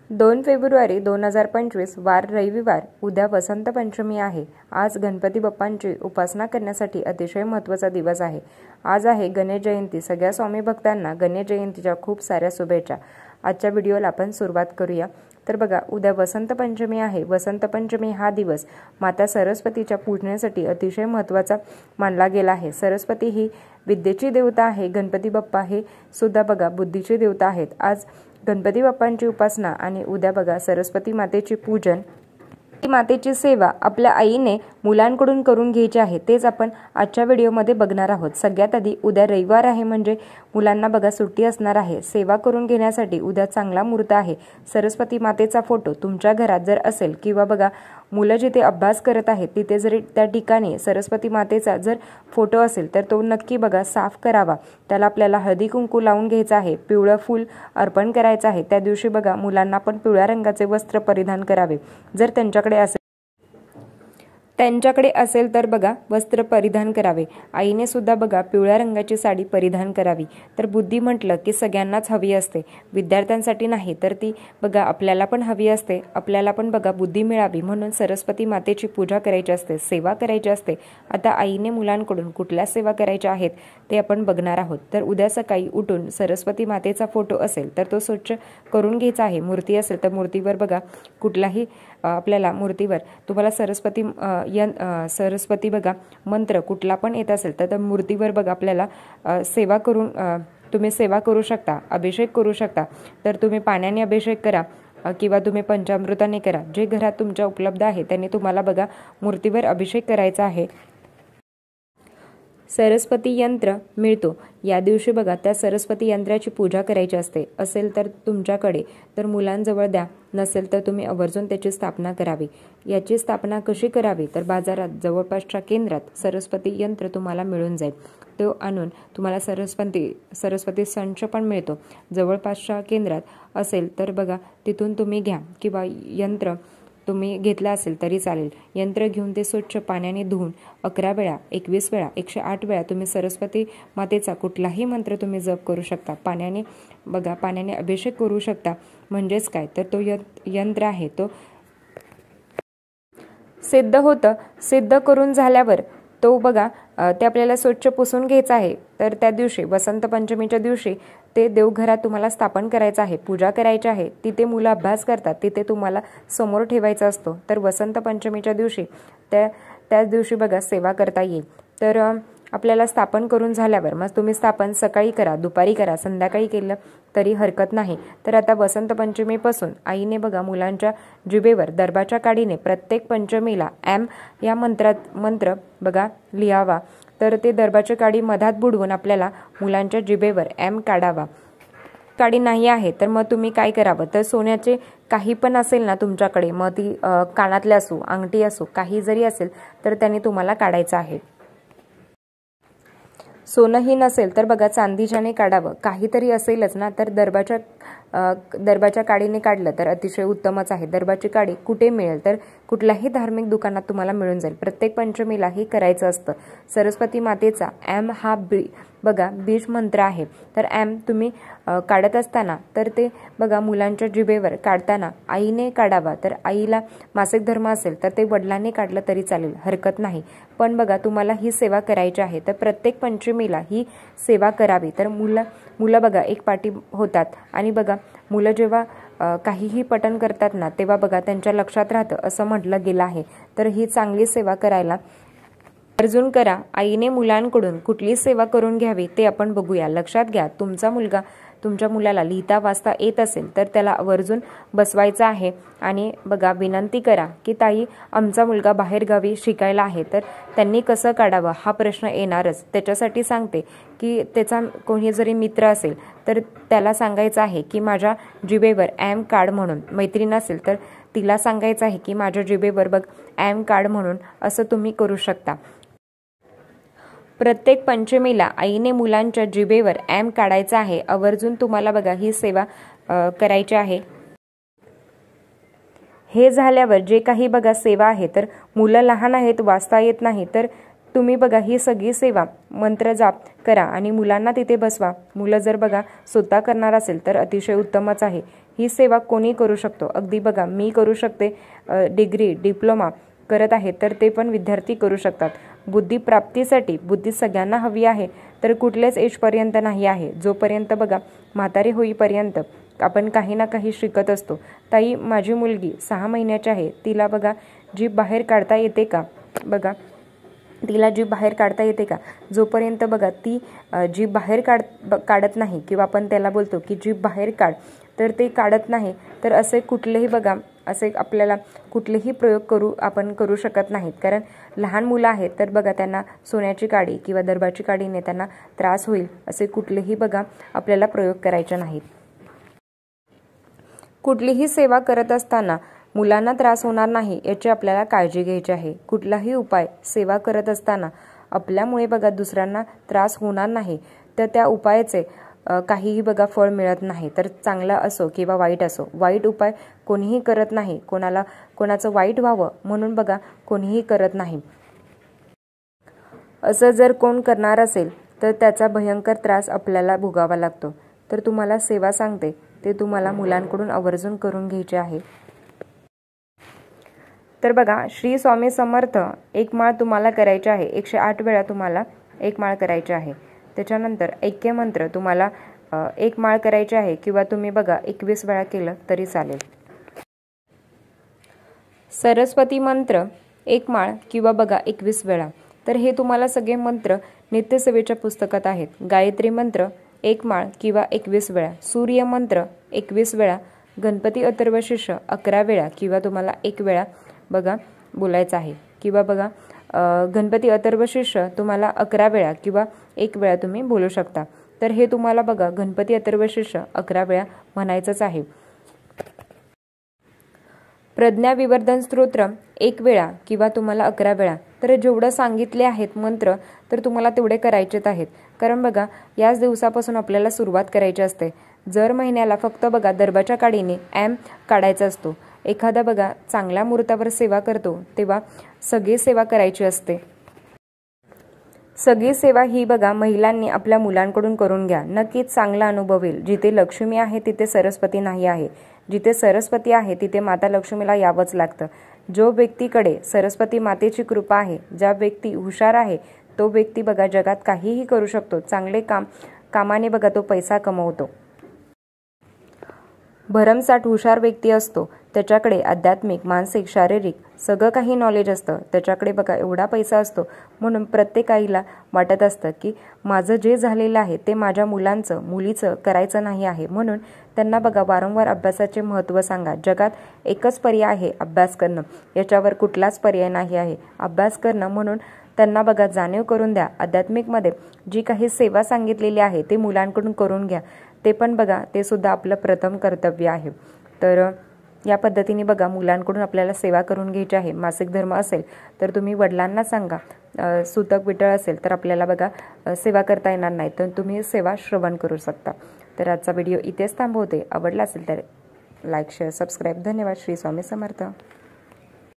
2 February 2025 वार रविवार। उद्या वसंत पंचमी आहे। आज गणपती बाप्पांची उपासना करण्यासाठी अतिशय महत्त्वाचा दिवस आहे। आज आहे गणेश जयंती। सगळ्या स्वामी भक्तांना गणेश जयंतीच्या खूप साऱ्या शुभेच्छा। आजच्या व्हिडिओला आपण सुरुवात करूया। तर बघा, उद्या वसंत पंचमी आहे। वसंत पंचमी हा दिवस माता सरस्वतीच्या पूजण्यासाठी अतिशय महत्त्वाचा मानला गेला आहे। सरस्वती ही विद्येची देवता आहे। गणपती बाप्पा हे सुद्धा बघा बुद्धीचे देवता आहेत। आज गणपती बाप्पांची उपासना आणि उद्या बघा सरस्वती मातेचे पूजन, मातेची सेवा आपल्या आईने मुलांकडून करून घ्यायची आहे। तेच आपण आजच्या व्हिडिओमध्ये बघणार आहोत। सगळ्यात आधी उद्या रविवार आहे, म्हणजे मुलांना बघा सुट्टी असणार आहे। सेवा करून घेण्यासाठी उद्या चांगला मुहूर्त आहे। सरस्वती मातेचा फोटो तुमच्या घरात जर असेल किंवा बघा मुलं जिथे अभ्यास करत आहेत तिथे जरी त्या ठिकाणी सरस्वती मातेचा जर फोटो असेल तर तो नक्की बघा साफ करावा। त्याला आपल्याला हळदी कुंकू लावून घ्यायचं आहे, पिवळं फूल अर्पण करायचं आहे। त्या दिवशी बघा मुलांना पण पिवळ्या रंगाचे वस्त्र परिधान करावे। जर त्यांच्याकडे असेल तर बघा वस्त्र परिधान करावे। आईने सुद्धा बघा पिवळ्या रंगाची साडी परिधान करावी। तर बुद्धी म्हटलं की सगळ्यांनाच हवी असते, विद्यार्थ्यांसाठी नाही तर ती बघा आपल्याला पण हवी असते। आपल्याला पण बघा बुद्धी मिळावी म्हणून सरस्वती मातेची पूजा करायची असते, सेवा करायची असते। आता आईने मुलांकडून कुठल्या सेवा करायच्या आहेत ते आपण बघणार आहोत। तर उद्या सकाळी उठून सरस्वती मातेचा फोटो असेल तर तो स्वच्छ करून घ्यायचा आहे। मूर्ती असेल तर मूर्तीवर बघा कुठलाही आपल्याला मूर्तीवर तुम्हाला सरस्वती बघा मंत्र कुठला पण येत असेल तर मूर्तीवर बघा आपल्याला सेवा करून तुम्ही सेवा करू शकता, अभिषेक करू शकता। तर तुम्ही पाण्याने अभिषेक करा किंवा तुम्ही पंचामृताने करा। जे घरात तुमच्या उपलब्ध आहे त्यांनी तुम्हाला बघा मूर्तीवर अभिषेक करायचा आहे। सरस्वती यंत्र मिळतो या दिवशी बघा त्या सरस्वती यंत्राची पूजा करायची असते। असेल तर तुमच्याकडे तर मुलांजवळ द्या, नसेल तर तुम्ही आवर्जून त्याची स्थापना करावी। याची स्थापना कशी करावी तर बाजारात जवळपासच्या केंद्रात सरस्वती यंत्र तुम्हाला मिळून जाईल। तो आणून तुम्हाला सरस्वती संच पण मिळतो। जवळपासच्या केंद्रात असेल तर बघा तिथून तुम्ही घ्या किंवा यंत्र तुम्ही घेतला असेल तरी चालेल। यंत्र घेऊन ते स्वच्छ पाण्याने धुवून 11 वेळा, 21 वेळा, 108 वेळा तुम्ही सरस्वती मातेचा कुठलाही मंत्र तुम्ही जप करू शकता। पाण्याने अभिषेक करू शकता। म्हणजेच काय तर तो यंत्र आहे तो सिद्ध होतं। सिद्ध करून झाल्यावर तो बघा ते आपल्याला स्वच्छ पुसून घ्यायचा आहे। तर त्या दिवशी वसंत पंचमीच्या दिवशी ते देवघरात तुम्हाला स्थापन करायचं आहे, पूजा करायची आहे। तिथे मुलं अभ्यास करतात तिथे तुम्हाला समोर ठेवायचा असतो। तर वसंत पंचमीच्या दिवशी त्याच दिवशी बघा सेवा करता येईल। तर आपल्याला स्थापन करून झाल्यावर मग तुम्ही स्थापन सकाळी करा, दुपारी करा, संध्याकाळी केलं तरी हरकत नाही। तर आता वसंत पंचमीपासून आईने बघा मुलांच्या जिभेवर दर्भाच्या काडीने प्रत्येक पंचमीला एम या मंत्र बघा लिहावा। तर ते दर्भाच्या काडी मधात बुडवून आपल्याला मुलांच्या जिभेवर एम काढावा। काडी नाही आहे तर मग तुम्ही काय करावं तर सोन्याचे काही पण असेल ना तुमच्याकडे, मग ती कानातले असो, अंगठी असो, काही जरी असेल तर त्याने तुम्हाला काढायचं आहे। सोनंही नसेल तर बघा चांदीच्याने काढावं। काहीतरी असेलच ना तर दर्भाच्या काडीने काढलं तर अतिशय उत्तमच आहे। दर्भाची काडी कुठे मिळेल तर कुठल्याही धार्मिक दुकानात तुम्हाला मिळून जाईल। प्रत्येक पंचमीला हे करायचं असतं। सरस्वती मातेचा एम हा बघा बीज मंत्र आहे। तर एम तुम्ही काढत असताना तर ते बघा मुलांच्या जिभेवर काढताना आईने काढावा। तर आईला मासिक धर्म असेल तर ते वडिलांनी काढलं तरी चालेल, हरकत नाही। पण बघा तुम्हाला ही सेवा करायची आहे तर प्रत्येक पंचमीला ही सेवा करावी। तर मुलं बघा एक पाठी होतात आणि बघा मुलं जेव्हा काहीही पठण करतात ना तेव्हा बघा त्यांच्या लक्षात राहतं असं म्हटलं गेलं आहे। तर ही चांगली सेवा करायला अर्जुन करा। आईने मुलांकडून कुठली सेवा करून घ्यावी ते आपण बघूया। लक्षात घ्या, तुमच्या मुलाला लिहिता वाचता येत असेल तर त्याला आवर्जून बसवायचं आहे आणि बघा विनंती करा की ताई आमचा मुलगा बाहेरगावी शिकायला आहे तर त्यांनी कसं काढावं हा प्रश्न येणारच। त्याच्यासाठी सांगते की त्याचा कोणी जरी मित्र असेल तर त्याला सांगायचं आहे की माझ्या जिभेवर एम काढ म्हणून। मैत्रीण असेल तर तिला सांगायचं आहे की माझ्या जिभेवर बघ एम काढ म्हणून। असं तुम्ही करू शकता। प्रत्येक पंचमीला आईने मुलांच्या जिभेवर एम काढायचा आहे। आवर्जून तुम्हाला बघा ही सेवा करायची आहे। हे झाल्यावर जे काही बघा सेवा आहे तर मुलं लहान आहेत, वाचता येत नाही तर तुम्ही बघा ही सगळी सेवा मंत्र जाप करा आणि मुलांना तिथे बसवा. मुलं जर बघा स्वतः करणार असेल तर अतिशय उत्तमच आहे. ही सेवा कोणी करू शकतो. अगदी बघा मी करू शकते, डिग्री डिप्लोमा करत आहे तर ते पण विद्यार्थी करू शकतात. बुद्धिप्राप्तीसाठी बुद्धी सगळ्यांना हवी आहे तर कुठल्याच एजपर्यंत नाही आहे. जोपर्यंत बघा म्हातारी होईपर्यंत आपण काही ना काही शिकत असतो. ताई माझी मुलगी 6 महिन्याची आहे, तिला बघा जीभ बाहेर काढता येते का, बघा तिला जीभ बाहेर काढता येते का. जोपर्यंत बघा ती जीभ बाहेर काढत नाही किंवा आपण त्याला बोलतो की जीभ बाहेर काढ तर ते काढत नाही तर असे कुठलेही बघा असे आपल्याला कुठलेही प्रयोग आपण करू शकत नाहीत. कारण लहान मुलं आहेत तर बघा त्यांना सोन्याची काडी किंवा दर्भाची काडीने त्यांना त्रास होईल असे कुठलेही बघा आपल्याला प्रयोग करायचे नाहीत. कुठलीही सेवा करत असताना मुलांना त्रास होणार नाही याची आपल्याला काळजी घ्यायची आहे. कुठलाही उपाय सेवा करत असताना आपल्यामुळे बघा दुसऱ्यांना त्रास होणार नाही तर त्या उपायाचे काहीही बघा फळ मिळत नाही. तर चांगला असो किंवा वाईट असो, वाईट उपाय कोणीही करत नाही. कोणाचं वाईट व्हावं म्हणून बघा कोणीही करत नाही. असं जर कोण करणार असेल तर त्याचा भयंकर त्रास आपल्याला भोगावा लागतो. तर तुम्हाला सेवा सांगते ते तुम्हाला मुलांकडून आवर्जून करून घ्यायचे आहे. तर बघा श्री स्वामी समर्थ एक माळ तुम्हाला करायची आहे. 108 वेळा तुम्हाला एक माळ करायची आहे. त्याच्यानंतर ऐक्य मंत्र तुम्हाला एक माळ करायची आहे किंवा तुम्ही बघा 21 वेळा केलं तरी चालेल. सरस्वती मंत्र एक माळ किंवा बघा 21 वेळा. तर हे तुम्हाला सगळे मंत्र नित्यसेवेच्या पुस्तकात आहेत. गायत्री मंत्र एक माळ किंवा 21 वेळा, सूर्य मंत्र 21 वेळा, गणपती अथर्वशीर्ष 11 वेळा किंवा तुम्हाला 1 वेळा बघा बोलायचं आहे किंवा बघा गणपती अथर्वशीर्ष तुम्हाला 11 वेळा किंवा 1 वेळा तुम्ही बोलू शकता. तर हे तुम्हाला बघा गणपती अथर्वशीर्ष 11 वेळा म्हणायचंच आहे. प्रज्ञाविवर्धन स्तोत्र 1 वेळा किंवा तुम्हाला 11 वेळा. तर जेवढं सांगितले आहेत मंत्र तर तुम्हाला तेवढे करायचेच आहेत. कारण बघा याच दिवसापासून आपल्याला सुरुवात करायची असते. जर महिन्याला फक्त बघा दर्भाच्या काडीने काढायचा असतो. एखादा बघा चांगल्या मुहूर्तावर सेवा करतो तेव्हा सगळी सेवा करायची असते. सगळी सेवा ही बघा महिलांनी आपल्या मुलांकडून करून घ्या. नक्कीच चांगला अनुभव येईल. जिथे लक्ष्मी आहे तिथे सरस्वती नाही आहे. जिथे सरस्वती आहे तिथे माता लक्ष्मीला यावंच लागतं. जो व्यक्तीकडे सरस्वती मातेची कृपा आहे, ज्या व्यक्ती हुशार आहे तो व्यक्ती बघा जगात काहीही करू शकतो. चांगले कामाने बघा तो पैसा कमवतो. भरमसाठ हुशार व्यक्ती असतो, त्याच्याकडे आध्यात्मिक, मानसिक, शारीरिक सगळं काही नॉलेज असतं. त्याच्याकडे बघा एवढा पैसा असतो. म्हणून प्रत्येक आईला वाटत असतं की माझं जे झालेलं आहे ते माझ्या मुलीचं करायचं नाही आहे. म्हणून त्यांना बघा वारंवार अभ्यासाचे महत्त्व सांगा. जगात एकच पर्याय आहे अभ्यास करणं, याच्यावर कुठलाच पर्याय नाही आहे अभ्यास करणं. म्हणून त्यांना बघा जाणीव करून द्या. आध्यात्मिकमध्ये जी काही सेवा सांगितलेली आहे ते मुलांकडून करून घ्या. ते पण बघा ते सुद्धा आपलं प्रथम कर्तव्य आहे. तर या पद्धतीने बघा मुलांकडून आपल्याला सेवा करून घ्यायची आहे. मासिक धर्म असेल तर तुम्ही वडिलांना सांगा. सुतक विटळ असेल तर आपल्याला बघा सेवा करता येणार नाही तर तुम्ही सेवा श्रवण करू शकता. तर आजचा व्हिडिओ इथेच थांबवते. आवडला असेल तर लाईक, शेअर, सबस्क्राईब. धन्यवाद. श्री स्वामी समर्थ.